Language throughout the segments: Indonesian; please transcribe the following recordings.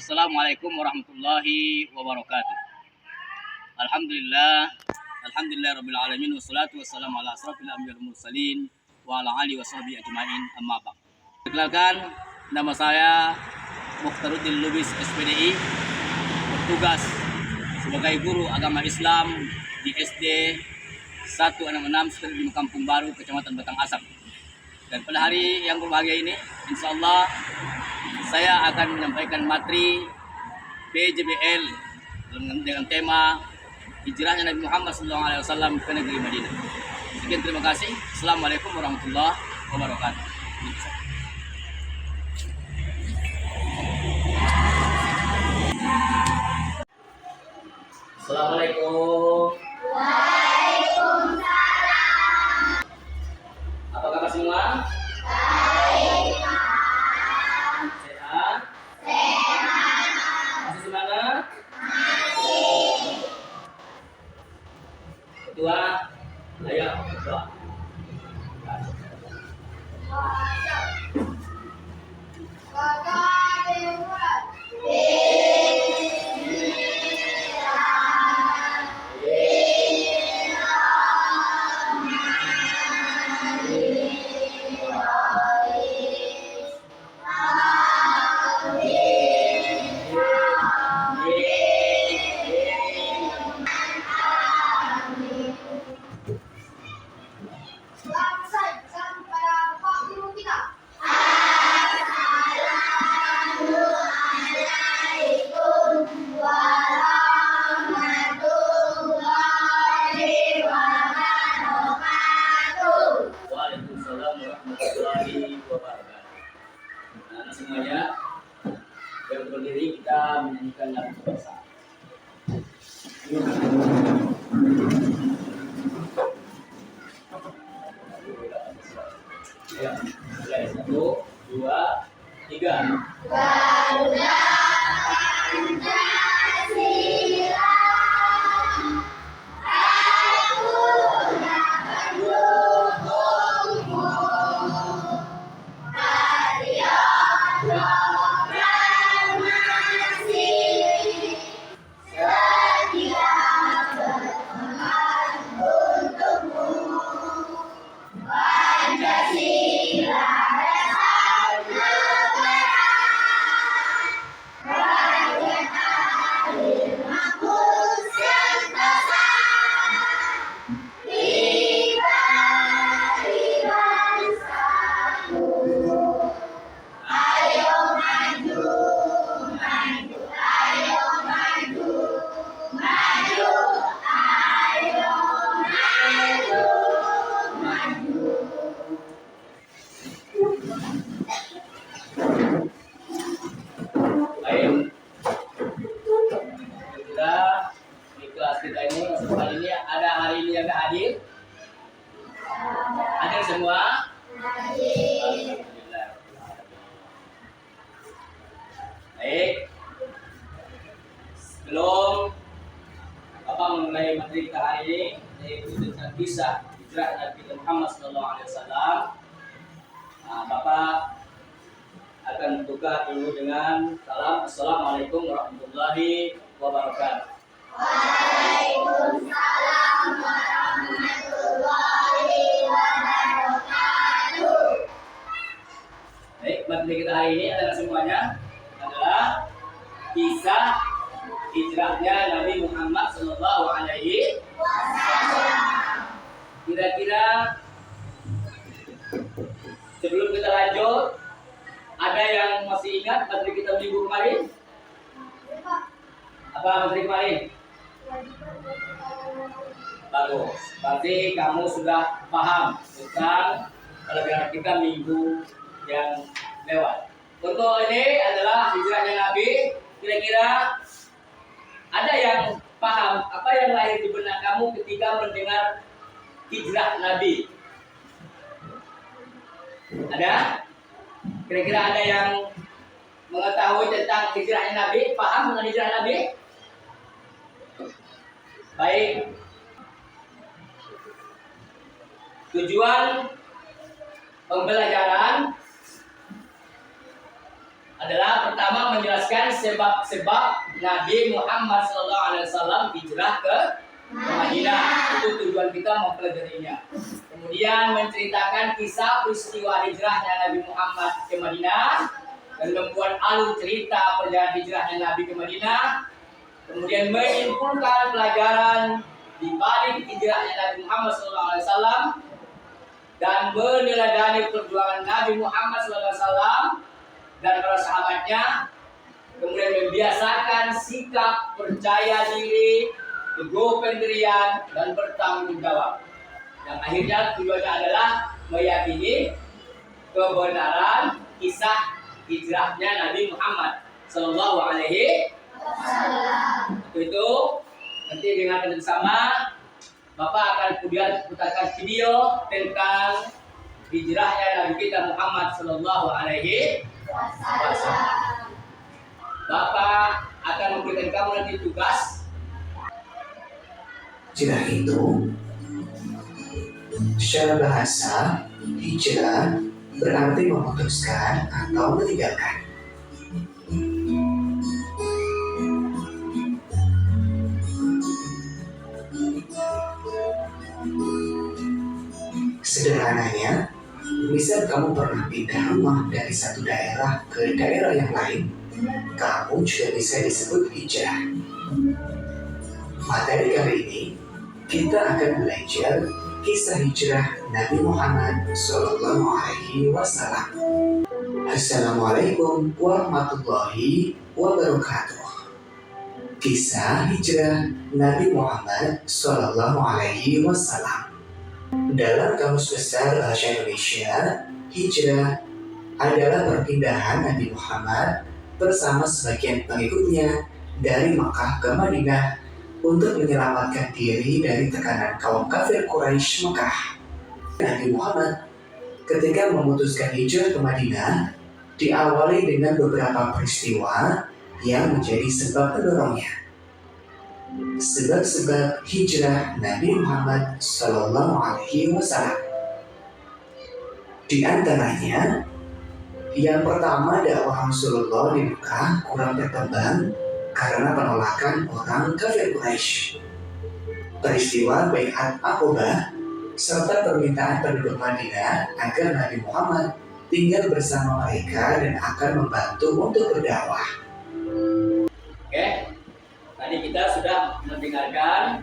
Assalamualaikum warahmatullahi wabarakatuh. Alhamdulillah, alhamdulillah rabbil alamin wassalatu wassalamu ala asrofil anbiya'i wal mursalin wa ala alihi washabihi ajmain amma ba'd. Perkenalkan, nama saya Mukhtaruddin Lubis SPDI, bertugas sebagai guru agama Islam di SD 166 Street 5 Kampung Baru, Kecamatan Batang Asap. Dan pada hari yang berbahagia ini, insya Allah saya akan menyampaikan materi PJBL dengan tema hijrahnya Nabi Muhammad SAW ke negeri Madinah. Sekian, terima kasih. Assalamualaikum warahmatullahi wabarakatuh. Assalamualaikum. Waalaikumsalam. Apa kabar semua? Baik. Sehat? Sehat. Masih semangat? Masih. Ketua, ayo berdoa. Nah, semuanya yang berdiri kita menyanyikan lagu bersama. Ya, mulai 1, 2, 3. Garuda Pancasila, aku dapat dukungmu. Patriot proklamasi, setia berkorban untukmu. Pancasila dasar negara, rakyat adil makmur sentosa. Kita di bangsaku, ayo maju, maju, ayo maju, maju, ayo maju, maju. Baik, kita di kelas kita ini masuk kali ini ada hari ini yang gak hadir? Hadir semua? Alhamdulillah. Baik, sebelum Bapak memulai materi kita hari ini, yaitu tentang kisah hijrah Nabi Muhammad SAW, Bapak akan buka dulu dengan salam. Assalamualaikum warahmatullahi wabarakatuh. Waalaikumsalam warahmatullahi wabarakatuh. Baik, materi kita hari ini adalah semuanya adalah kisah hijrahnya Nabi Muhammad SAW. Kira-kira sebelum kita lanjut, ada yang masih ingat materi kita minggu kemarin? Apa materi kemarin? Bagus. Berarti kamu sudah paham tentang pelajaran kita minggu yang lewat. Untuk ini adalah hijrahnya Nabi. Kira-kira ada yang paham apa yang lahir di benak kamu ketika mendengar hijrah Nabi? Ada? Kira-kira ada yang mengetahui tentang hijrahnya Nabi? Paham tentang hijrah Nabi? Baik. Tujuan pembelajaran adalah pertama menjelaskan sebab-sebab Nabi Muhammad SAW hijrah ke Madinah. Itu tujuan kita mempelajarinya. Kemudian menceritakan kisah peristiwa hijrahnya Nabi Muhammad ke Madinah dan membuat alur cerita perjalanan hijrahnya Nabi ke Madinah. Kemudian menyimpulkan pelajaran di balik hijrahnya Nabi Muhammad SAW dan meneladani perjuangan Nabi Muhammad SAW dan para sahabatnya. Kemudian membiasakan sikap percaya diri, teguh pendirian, dan bertanggung jawab. Dan akhirnya tujuannya adalah meyakini kebenaran kisah hijrahnya Nabi Muhammad Sallallahu Alaihi Wasallam. Itu nanti dengarkan bersama. Bapak akan kemudian putarkan video tentang hijrahnya Nabi kita Muhammad Sallallahu Alaihi Wasallam. Bapak akan memberikan kamu nanti tugas. Hijrah itu secara bahasa, hijrah berarti memutuskan atau meninggalkan. Sederhananya, misal kamu pernah pindah rumah dari satu daerah ke daerah yang lain, kamu juga bisa disebut hijrah. Materi kali ini, kita akan belajar kisah hijrah Nabi Muhammad SAW. Assalamualaikum warahmatullahi wabarakatuh. Kisah hijrah Nabi Muhammad SAW. Dalam Kamus Besar Bahasa Indonesia, hijrah adalah perpindahan Nabi Muhammad bersama sebagian pengikutnya dari Makkah ke Madinah untuk menyelamatkan diri dari tekanan kaum kafir Quraisy Mekah. Nabi Muhammad ketika memutuskan hijrah ke Madinah diawali dengan beberapa peristiwa yang menjadi sebab pendorongnya. Sebab-sebab hijrah Nabi Muhammad SAW. Di antaranya, yang pertama dakwah Rasulullah di Mekah kurang berkembang karena penolakan orang kafir Quraisy. Peristiwa Bai'at Aqabah serta permintaan penduduk Madinah agar Nabi Muhammad tinggal bersama mereka dan akan membantu untuk berdakwah. Oke, tadi kita sudah mendengarkan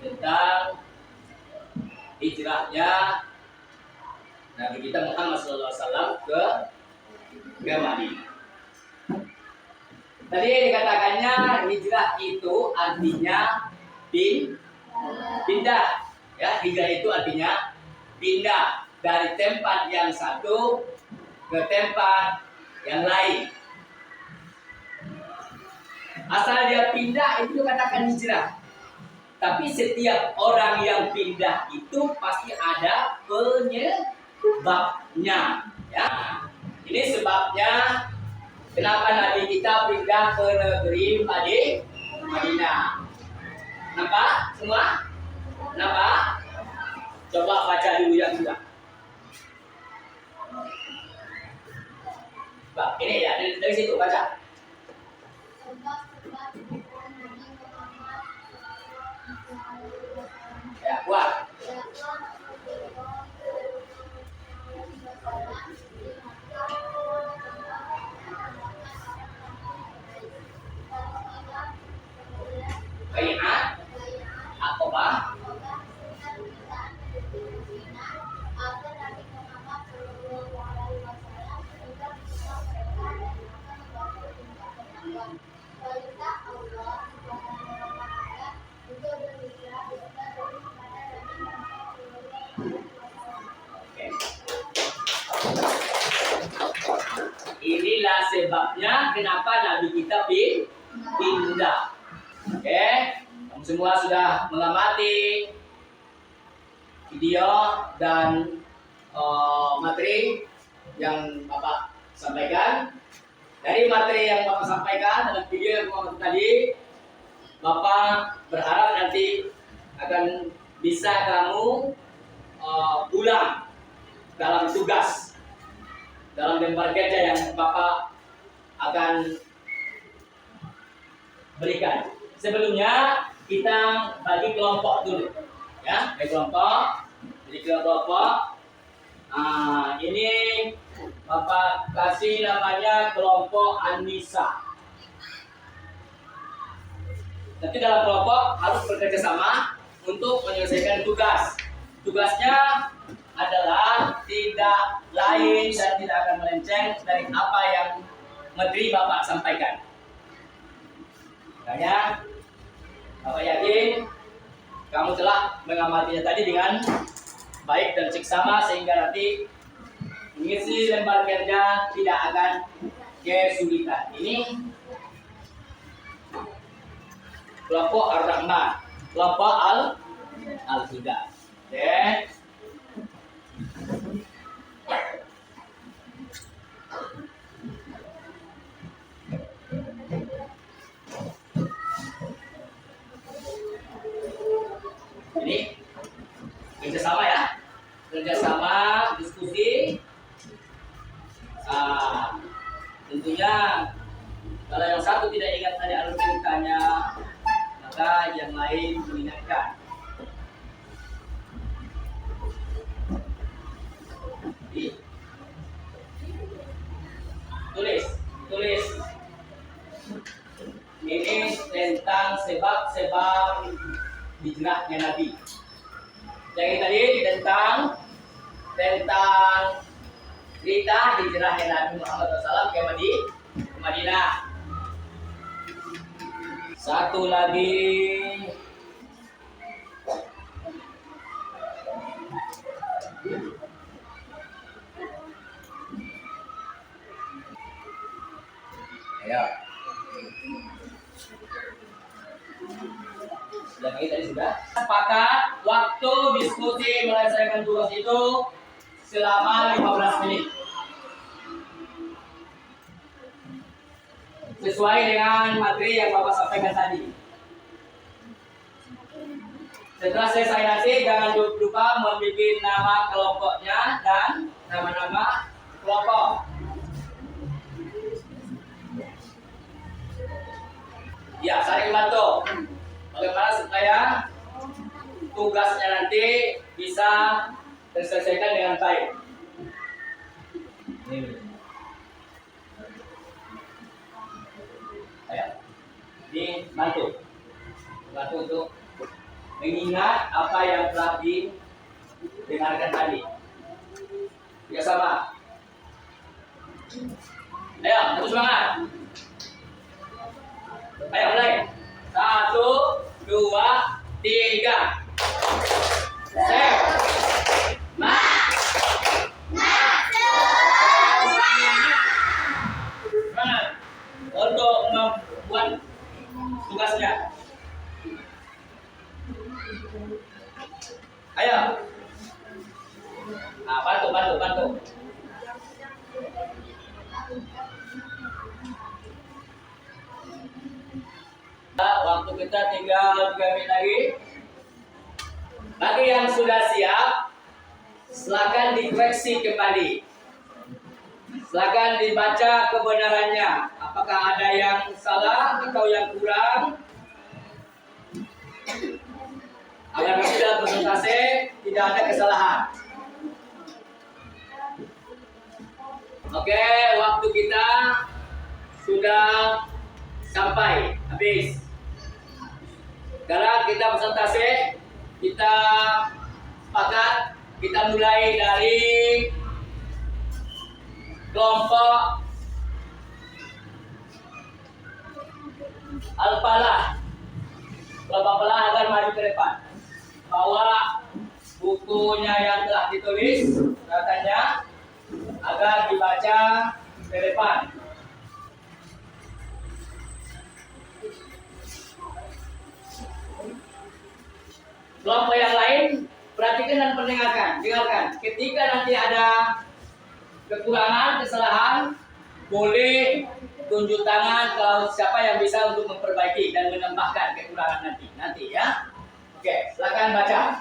tentang hijrahnya Nabi kita Muhammad SAW ke Madinah. Tadi dikatakannya hijrah itu artinya pindah. Ya, hijrah itu artinya pindah dari tempat yang satu ke tempat yang lain. Asal dia pindah itu katakan hijrah. Tapi setiap orang yang pindah itu pasti ada penyebabnya. Ya, ini sebabnya kenapa Nabi kita pindah ke negeri Madinah. Nampak semua? Nampak? Coba baca dulu yang sudah. Ini ya, dari situ baca. Ya, buat. Bai'at Aqabah. Inilah sebabnya kenapa Nabi kita pindah. Oke, kamu semua sudah mengamati video dan materi yang Bapak sampaikan. Dari materi yang Bapak sampaikan dalam video yang Bapak tadi, Bapak berharap nanti akan bisa kamu pulang dalam tugas, dalam lembar kerja yang Bapak akan berikan. Sebelumnya kita bagi kelompok dulu, ya, bagi kelompok. Jadi kelompok. Ini Bapak kasih namanya kelompok Anissa. Nanti dalam kelompok harus bekerja sama untuk menyelesaikan tugas. Tugasnya adalah tidak lain dan tidak akan melenceng dari apa yang Menteri Bapak sampaikan. Makanya Bapak yakin kamu telah mengamatinya tadi dengan baik dan seksama sehingga nanti mengisi lembar kerja tidak akan kesulitan. Ini kelompok Ar-Rahman, kelompok Al-Huda. Oke. Ini kerjasama ya, kerjasama diskusi. Tentunya kalau yang satu tidak ingat tadi alur ceritanya, maka yang lain mengingatkan. Tulis. Ini tentang sebab hijrahnya Nabi. Yang tadi tentang cerita hijrahnya Nabi Muhammad SAW ke Madinah. Satu lagi ya. Sudah lagi tadi sudah. Sepakat waktu diskusi menyelesaikan tugas itu selama 15 menit. Sesuai dengan materi yang Bapak sampaikan tadi. Setelah selesai nanti jangan lupa membuat nama kelompoknya dan nama-nama kelompok. Ya, saling bantu. Bagaimana supaya tugasnya nanti bisa terselesaikan dengan baik. Ayo, ini bantu untuk mengingat apa yang telah didengarkan tadi. Ya sama. Ayo, terus semangat. Ayo mulai. 1, 2, 3. Untuk membuat tugasnya. Ayo. Bantu. Waktu kita tinggal 3 menit lagi. Bagi yang sudah siap, silakan dikoreksi kembali. Silakan dibaca kebenarannya. Apakah ada yang salah atau yang kurang? Agar nanti dalam presentasi tidak ada kesalahan. Oke, waktu kita sudah sampai habis. Sekarang kita presentasi, kita sepakat, kita mulai dari kelompok Al-Falah. Kelompok Falah agar maju ke depan. Bawa bukunya yang telah ditulis, katanya agar dibaca ke depan. Kelompok yang lain perhatikan dan dengarkan. Ketika nanti ada kekurangan, kesalahan, boleh tunjuk tangan kalau siapa yang bisa untuk memperbaiki dan menambahkan kekurangan nanti ya. Oke, silakan baca.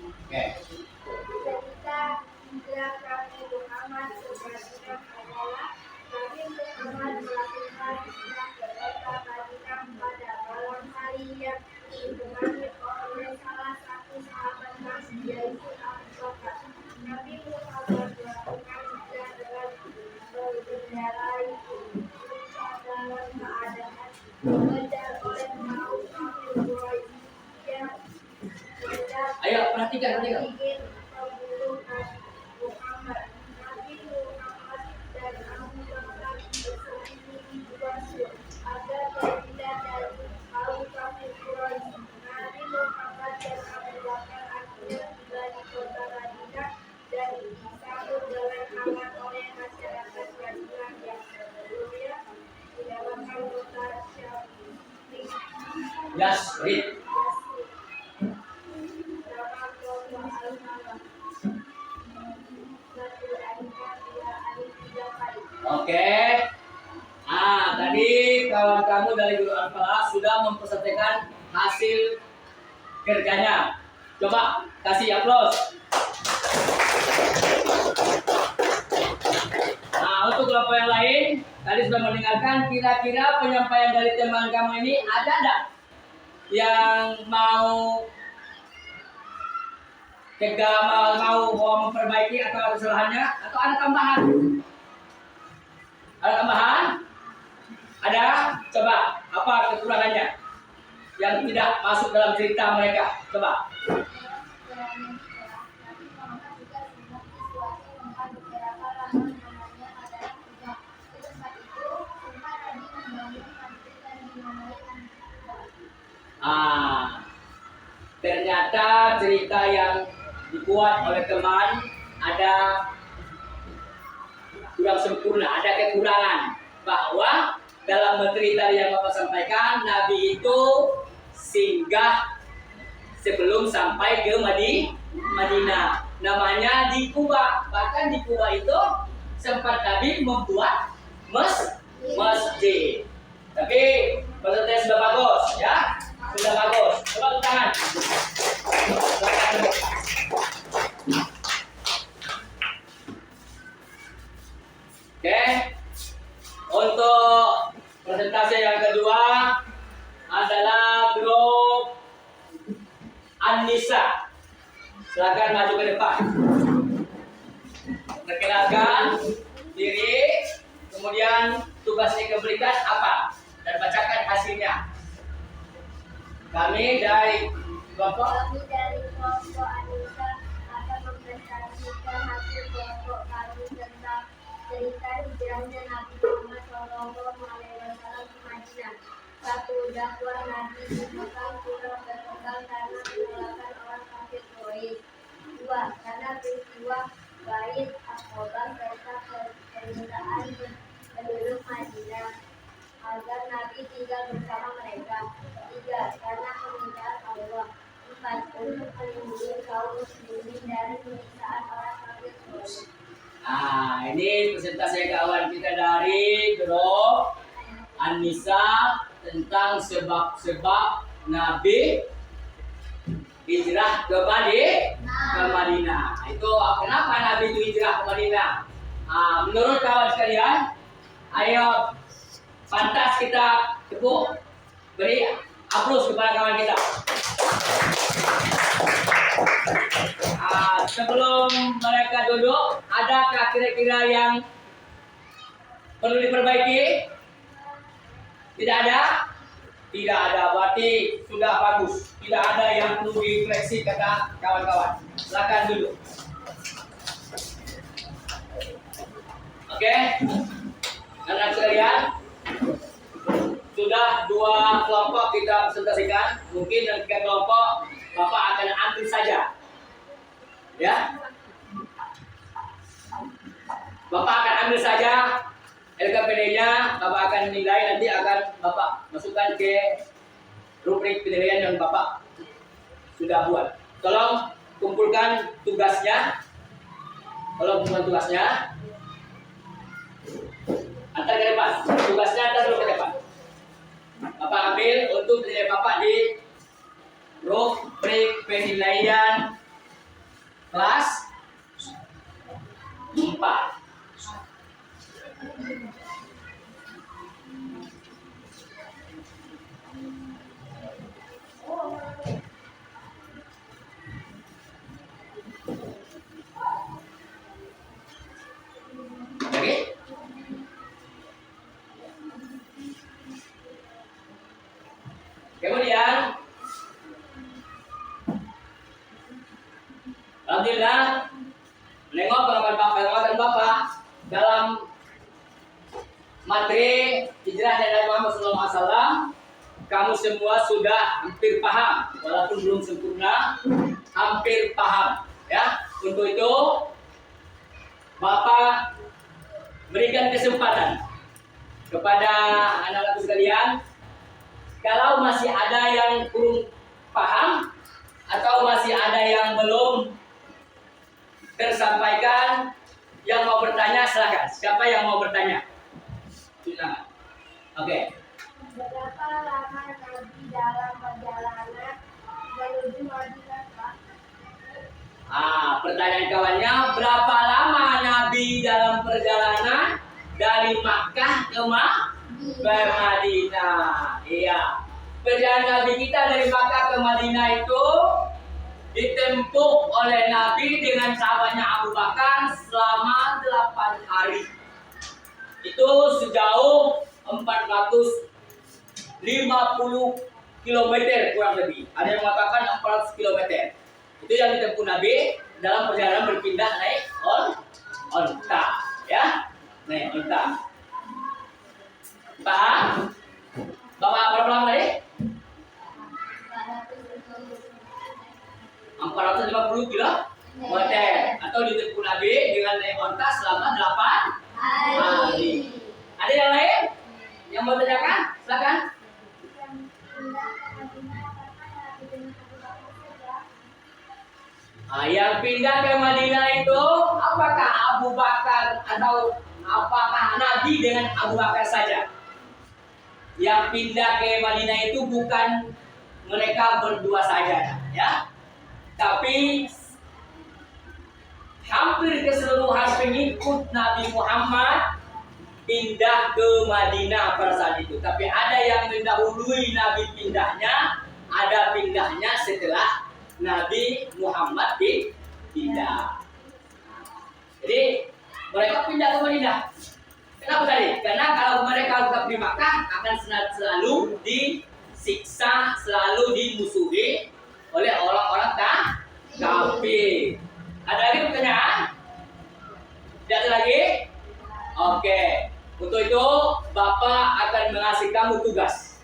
Oke. Cerita hijrah Nabi Muhammad sebenarnya adalah Nabi Muhammad melakukan hijrah ke kota Madinah pada malam hari yang ditemani oleh salah satu sahabat Nabi yaitu Abu Bakar. Nabi Muhammad melakukan hijrah dengan mengendarai unta dalam keadaan dikejar oleh kaum kafir Quraisy yang Ayo perhatikan. ingin membunuh Nabi Muhammad. Nabi Muhammad dan Abu Bakar bersembunyi di gua Sur agar terhindar dari kaum kafir Quraisy. Nabi Muhammad dan Abu Bakar akhirnya tiba di kota Madinah dan disambut dengan hangat oleh masyarakat Madinah yang sebelumnya dinamakan kota Syam. Yasrib. Oke. Tadi kawan kamu dari guru Al-Falah sudah mempresentasikan hasil kerjanya. Coba kasih aplaus. Untuk kelompok yang lain, tadi sudah mendengarkan, kira-kira penyampaian dari teman kamu ini ada enggak yang mau mau memperbaiki atau ada kesalahannya atau ada tambahan? Ada tambahan? Ada? Coba apa kekurangannya yang tidak masuk dalam cerita mereka? Coba. Ternyata cerita yang dibuat oleh teman ada kurang sempurna, ada kekurangan, bahwa dalam materi tadi yang Bapak sampaikan, Nabi itu singgah sebelum sampai ke Madinah, namanya di Kuba. Bahkan di Kuba itu sempat Nabi membuat masjid. Tapi presentasi sudah bagus, ya, sudah bagus. Coba tepuk tangan. Oke, untuk presentasi yang kedua adalah grup An-Nisa. Silakan maju ke depan. Perkenalkan diri, kemudian tugas yang diberikan apa, dan bacakan hasilnya. Kami dari kelompok An-Nisa akan mempresentasikan hasil kelompok kami tentang cerita hijrahnya Nabi Muhammad SAW ke Madinah. 1. Dakwah Nabi di Mekah kurang berkembang karena penolakan orang kafir Quraisy. 2. Karena peristiwa Bait Aqabah serta permintaan penduduk Madinah agar Nabi tinggal bersama mereka. 3. Karena permintaan Allah. 4. Untuk melindungi kaum muslimin dari penyiksaan orang kafir Quraisy. Ini presentasi kawan kita dari grup An-Nisa tentang sebab-sebab Nabi hijrah ke Madinah. Itu kenapa Nabi itu hijrah ke Madinah? Menurut kawan sekalian, ayo pantas kita tepuk, beri aplaus kepada kawan kita. Sebelum mereka duduk, adakah kira-kira yang perlu diperbaiki? Tidak ada? Tidak ada, berarti sudah bagus. Tidak ada yang perlu dikoreksi, kata kawan-kawan. Silakan duduk. Oke, anak sekalian, sudah 2 kelompok kita presentasikan. Mungkin yang 3 kelompok Bapak akan ambil saja, ya. Bapak akan ambil saja LKPD-nya, Bapak akan nilai, nanti akan Bapak masukkan ke rubrik penilaian yang Bapak sudah buat. Tolong kumpulkan tugasnya. Antar ke depan. Tugasnya antar dulu ke depan. Bapak ambil untuk penilaian Bapak di rubrik penilaian kelas 4. Oke. Kemudian alhamdulillah menengok pengamatan Bapak dalam materi hijrah dari Nabi Muhammad SAW, kamu semua sudah hampir paham, walaupun belum sempurna, hampir paham. Ya, untuk itu Bapak berikan kesempatan kepada anak-anakku sekalian, kalau masih ada yang kurang paham atau masih ada yang belum tersampaikan, yang mau bertanya silakan. Siapa yang mau bertanya? Silakan. Oke. Berapa lama Nabi dalam perjalanan menuju Madinah, Pak? Pertanyaan kawannya, berapa lama Nabi dalam perjalanan dari Makkah ke Madinah? Iya. Perjalanan Nabi kita dari Makkah ke Madinah itu ditempuh oleh Nabi dengan sahabatnya Abu Bakar selama 8 hari. Itu sejauh 450 km kurang lebih. Ada yang mengatakan 400 km. Itu yang ditempuh Nabi dalam perjalanan berpindah naik onta, ya, naik onta. Paham? Bapak berapa lama tadi? 450 km atau ditempuh Nabi dengan naik onta selama 8 hari. Ada yang lain yang mau tanyakan? Silakan. Yang pindah ke Madinah itu apakah Abu Bakar atau apakah Nabi dengan Abu Bakar saja? Yang pindah ke Madinah itu bukan mereka berdua saja, ya. Tapi hampir keseluruhan pengikut Nabi Muhammad pindah ke Madinah pada saat itu. Tapi ada yang mendahului Nabi pindahnya, ada pindahnya setelah Nabi Muhammad pindah. Jadi mereka pindah ke Madinah. Kenapa tadi? Karena kalau mereka tetap di Makkah akan selalu disiksa, selalu dimusuhi oleh orang-orang kafir. Ada lagi pertanyaan? Tidak ada lagi? Oke. Untuk itu Bapak akan mengasih kamu tugas.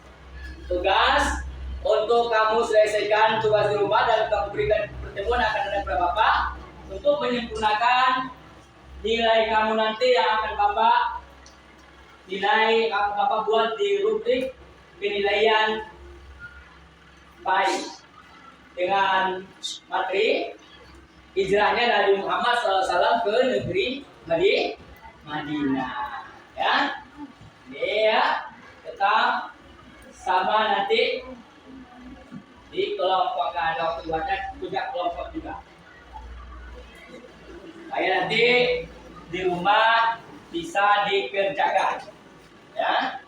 Tugas untuk kamu selesaikan tugas di rumah dan kamu berikan pertemuan akan ada kepada Bapak untuk menyempurnakan nilai kamu nanti yang akan Bapak nilai Bapak buat di rubrik penilaian baik dengan materi hijrahnya Nabi Muhammad SAW ke negeri Madinah. Ya, ini ya, tetap sama nanti di kelompok, ada waktu buatnya punya kelompok juga. Saya nanti di rumah bisa dikerjakan, ya.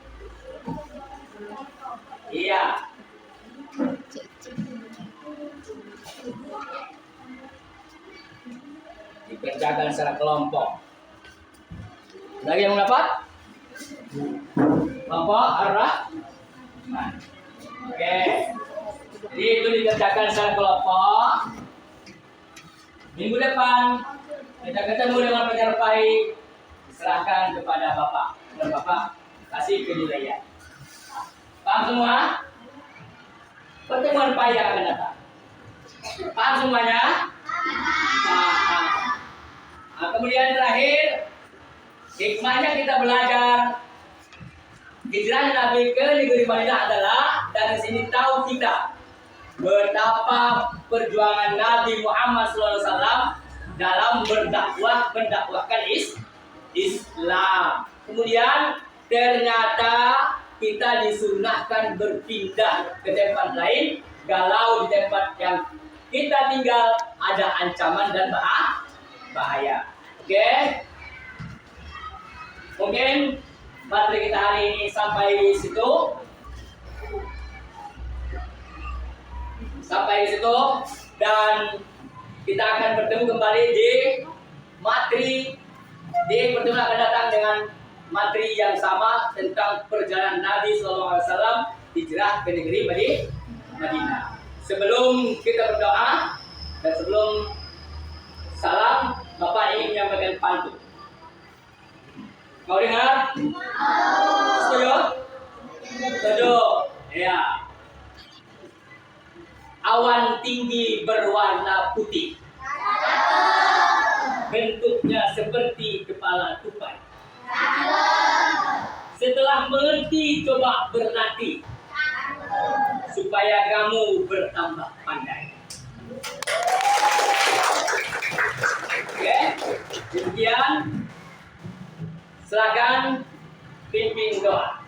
Iya. Dikerjakan secara kelompok. Lagi yang dapat? Kelompok arah. Nah. Oke. Jadi itu dikerjakan secara kelompok. Minggu depan kita ketemu dengan pengajar baik, serahkan kepada Bapak dan Bapak kasih penilaian. Paham semua? Pertemuan baik yang akan datang. Paham semuanya? Paham. Nah, kemudian terakhir, hikmahnya kita belajar hijrah Nabi ke negeri Madinah adalah dari sini tahu kita betapa perjuangan Nabi Muhammad SAW dalam mendakwahkan Islam. Kemudian ternyata kita disunahkan berpindah ke tempat lain, galau di tempat yang kita tinggal ada ancaman dan bahaya. Oke? Mungkin materi kita hari ini sampai di situ. Dan kita akan bertemu kembali di materi di pertemuan akan datang dengan materi yang sama tentang perjalanan Nabi SAW hijrah ke negeri Madinah. Sebelum kita berdoa dan sebelum salam, Bapak ingin menyampaikan pantun. Mau dengar? Setuju? Setuju. Ya. Awan tinggi berwarna putih. Bentuknya seperti kepala tupai. Setelah mengerti, coba berlatih supaya kamu bertambah pandai. Oke, demikian. Silakan pimpin doa.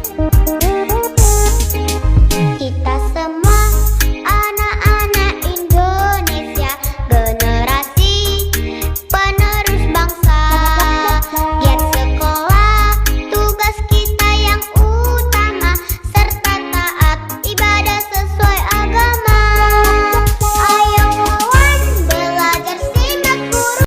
Wabarakatuh.